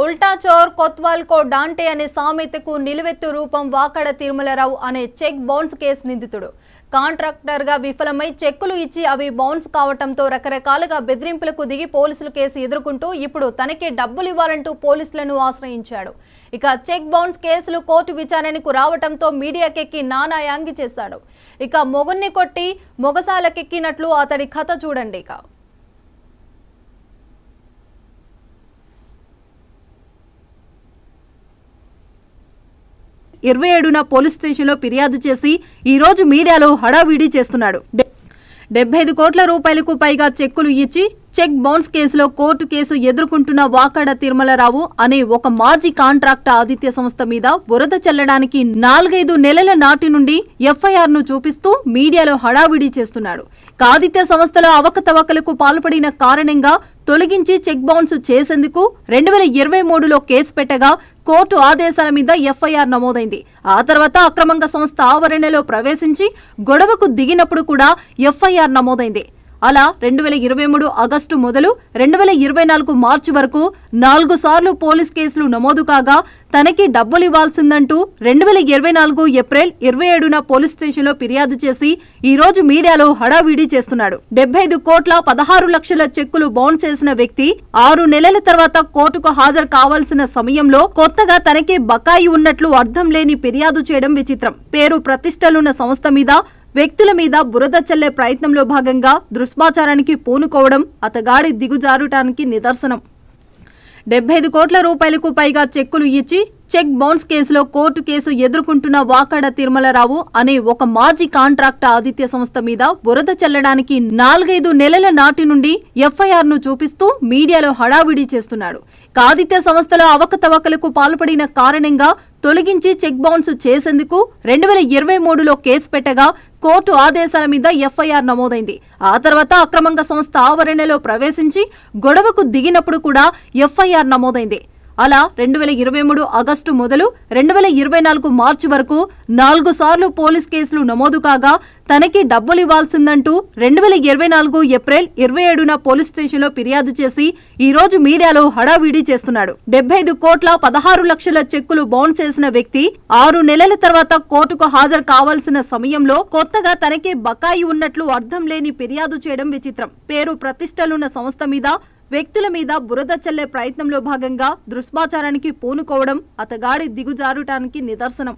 ఉల్టా చోర్ కొత్వాల్ కో డాంటే అనే సామెతకు నిలువెత్తు రూపం వాకడ తిరుమలరావు అనే చెక్ బౌన్స్ కేసు నిందితుడు. కాంట్రాక్టర్ గా విఫలమై చెక్కులు ఇచ్చి అవి బౌన్స్ కావటంతో రకరకాలుగా బెదిరింపులకు దిగి పోలీసులు కేసు ఎదుర్కొంటూ ఇప్పుడు తనకే డబ్బులు ఇవ్వాలంటూ పోలీసులను ఆశ్రయించాడు. ఇక చెక్ బౌన్స్ కేసులు కోర్టు విచారణకు రావటంతో మీడియాకెక్కి నానా యాంగి చేశాడు. ఇక మొగున్ని కొట్టి మొగసాలకెక్కినట్లు అతడి కథ చూడండి. ఇక 27న పోలీస్ స్టేషన్లో ఫిర్యాదు చేసి ఈ రోజు మీడియాలో హడావిడి చేస్తున్నాడు. 75 కోట్ల రూపాయలకు పైగా చెక్కులు ఇచ్చి చెక్ బౌన్స్ కేసులో కోర్టు కేసు ఎదుర్కొంటున్న వాకడ తిరుమలరావు అనే ఒక మాజీ కాంట్రాక్ట్ ఆదిత్య సంస్థ మీద బురద చల్లడానికి 4-5 నెలల నాటి నుండి ఎఫ్ఐఆర్ ను చూపిస్తూ మీడియాలో హడావిడి చేస్తున్నాడు. ఆదిత్య సంస్థలో అవకతవకలకు పాల్పడిన కారణంగా తొలగించి చెక్ బౌన్స్ చేసేందుకు 2023లో కేసు పెట్టగా కోర్టు ఆదేశాల మీద ఎఫ్ఐఆర్ నమోదైంది. ఆ తర్వాత అక్రమంగా సంస్థ ఆవరణలో ప్రవేశించి గొడవకు దిగినప్పుడు కూడా ఎఫ్ఐఆర్ నమోదైంది. అలా 2023 ఆగస్టు మొదలు 2024 మార్చి వరకు 4 సార్లు పోలీస్ కేసులు నమోదు కాగా తనకి డబ్బులు ఇవ్వాల్సిందంటూ 2024 ఏప్రిల్ 27న పోలీస్ స్టేషన్లో ఫిర్యాదు చేసి ఈ రోజు మీడియాలో హడావిడి చేస్తున్నాడు. 75 కోట్ల 16 లక్షల చెక్కులు బౌన్స్ చేసిన వ్యక్తి 6 నెలల తర్వాత కోర్టుకు హాజరు కావాల్సిన సమయంలో కొత్తగా తనకే బకాయి ఉన్నట్లు అర్థం లేని ఫిర్యాదు చేయడం విచిత్రం. పేరు ప్రతిష్టలున్న సంస్థ మీద వ్యక్తుల మీద బురద చల్లే ప్రయత్నంలో భాగంగా దుష్పాచారానికి పూనుకోవడం అతగాడి దిగుజారుటానికి నిదర్శనం. 75 కోట్ల రూపాయలకు పైగా చెక్కులు ఇచ్చి చెక్ బౌన్స్ కేసులో కోర్టు కేసు ఎదుర్కొంటున్న వాకడ తిరుమలరావు అనే ఒక మాజీ కాంట్రాక్ట్ ఆదిత్య సంస్థ మీద బురద చల్లడానికి 4-5 నెలల నాటి నుండి ఎఫ్ఐఆర్ ను చూపిస్తూ మీడియాలో హడావిడి చేస్తున్నాడు. ఆదిత్య సంస్థలో అవకతవకలకు పాల్పడిన కారణంగా తొలగించి చెక్ బౌన్స్ చేసేందుకు 2023లో కేసు పెట్టగా కోర్టు ఆదేశాల మీద ఎఫ్ఐఆర్ నమోదైంది. ఆ తర్వాత అక్రమంగా సంస్థ ఆవరణలో ప్రవేశించి గొడవకు దిగినప్పుడు కూడా ఎఫ్ఐఆర్ నమోదైంది. అలా 2023 ఆగస్టు మొదలు 2024 మార్చి వరకు 4 సార్లు పోలీస్ కేసులు నమోదు కాగా తనకి డబ్బులు ఇవ్వాల్సిందంటూ 2024 ఏప్రిల్ 27న పోలీస్ స్టేషన్లో ఫిర్యాదు చేసి ఈ రోజు మీడియాలో హడావిడి చేస్తున్నాడు. 75 కోట్ల 16 లక్షల చెక్కులు బౌన్స్ చేసిన వ్యక్తి 6 నెలల తర్వాత కోర్టుకు హాజరు కావాల్సిన సమయంలో కొత్తగా తనకే బకాయి ఉన్నట్లు అర్థం లేని ఫిర్యాదు చేయడం విచిత్రం. పేరు ప్రతిష్టలున్న సంస్థ మీద వ్యక్తుల మీద బురద చల్లే ప్రయత్నంలో భాగంగా దుష్పాచారానికి పూనుకోవడం అతగాడి దిగుజారుటానికి నిదర్శనం.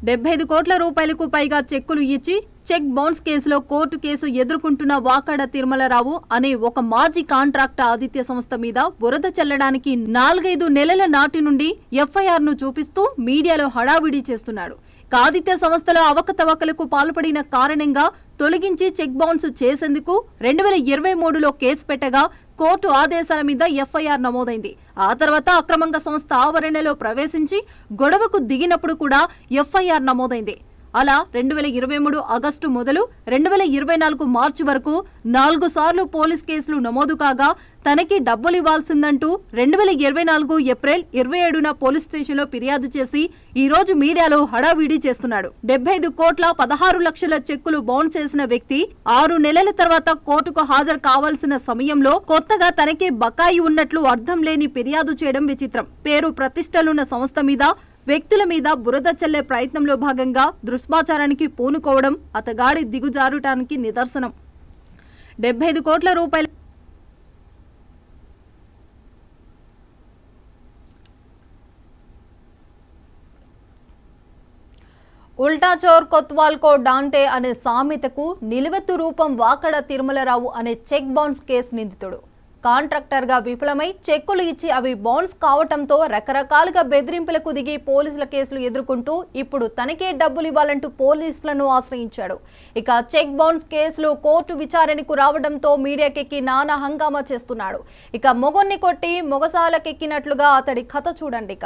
75 కోట్ల రూపాయలకు పైగా చెక్కులు ఇచ్చి చెక్ బౌన్స్ కేసులో కోర్టు కేసు ఎదుర్కొంటున్న వాకడ తిరుమలరావు అనే ఒక మాజీ కాంట్రాక్ట్ ఆదిత్య సంస్థ మీద బురద చల్లడానికి 4-5 నెలల నాటి నుండి ఎఫ్ఐఆర్ ను చూపిస్తూ మీడియాలో హడావిడి చేస్తున్నాడు. ఆదిత్య సంస్థలో అవకతవకలకు పాల్పడిన కారణంగా తొలగించి చెక్ బౌన్స్ చేసేందుకు 2023లో కేసు పెట్టగా కోర్టు ఆదేశాల మీద ఎఫ్ఐఆర్ నమోదైంది. ఆ తర్వాత అక్రమంగా సంస్థ ఆవరణలో ప్రవేశించి గొడవకు దిగినప్పుడు కూడా ఎఫ్ఐఆర్ నమోదైంది. అలా 2023 ఆగస్టు మొదలు 2024 మార్చి వరకు 4 సార్లు పోలీస్ కేసులు నమోదు కాగా తనకి డబ్బులు ఇవ్వాల్సిందంటూ 2024 ఏప్రిల్ 27న పోలీస్ స్టేషన్లో ఫిర్యాదు చేసి ఈ రోజు మీడియాలో హడావిడి చేస్తున్నాడు. 75 కోట్ల 16 లక్షల చెక్కులు బౌన్స్ చేసిన వ్యక్తి 6 నెలల తర్వాత కోర్టుకు హాజరు కావాల్సిన సమయంలో కొత్తగా తనకే బకాయి ఉన్నట్లు అర్థం లేని ఫిర్యాదు చేయడం విచిత్రం. పేరు ప్రతిష్టలున్న సంస్థ మీద వ్యక్తుల మీద బురద చల్లే ప్రయత్నంలో భాగంగా దుష్పాచారానికి పూనుకోవడం అతగాడి దిగుజారుటానికి నిదర్శనం. 75 కోట్ల రూపాయల ఉల్టా చోర్ కొత్వాల్ కో డాంటే అనే సామెతకు నిలువెత్తు రూపం వాకడ తిరుమలరావు అనే చెక్ బౌన్స్ కేసు నిందితుడు. కాంట్రాక్టర్ గా విఫలమై చెక్కులు ఇచ్చి అవి బౌన్స్ కావటంతో రకరకాలుగా బెదిరింపులకు దిగి పోలీసుల కేసులు ఎదుర్కొంటూ ఇప్పుడు తనకే డబ్బులు ఇవ్వాలంటూ పోలీసులను ఆశ్రయించాడు. ఇక చెక్ బౌన్స్ కేసులు కోర్టు విచారణకు రావడంతో మీడియాకెక్కి నానా హంగామా చేస్తున్నాడు. ఇక మొగున్ని కొట్టి మొగసాలకెక్కినట్లుగా అతడి కథ చూడండి.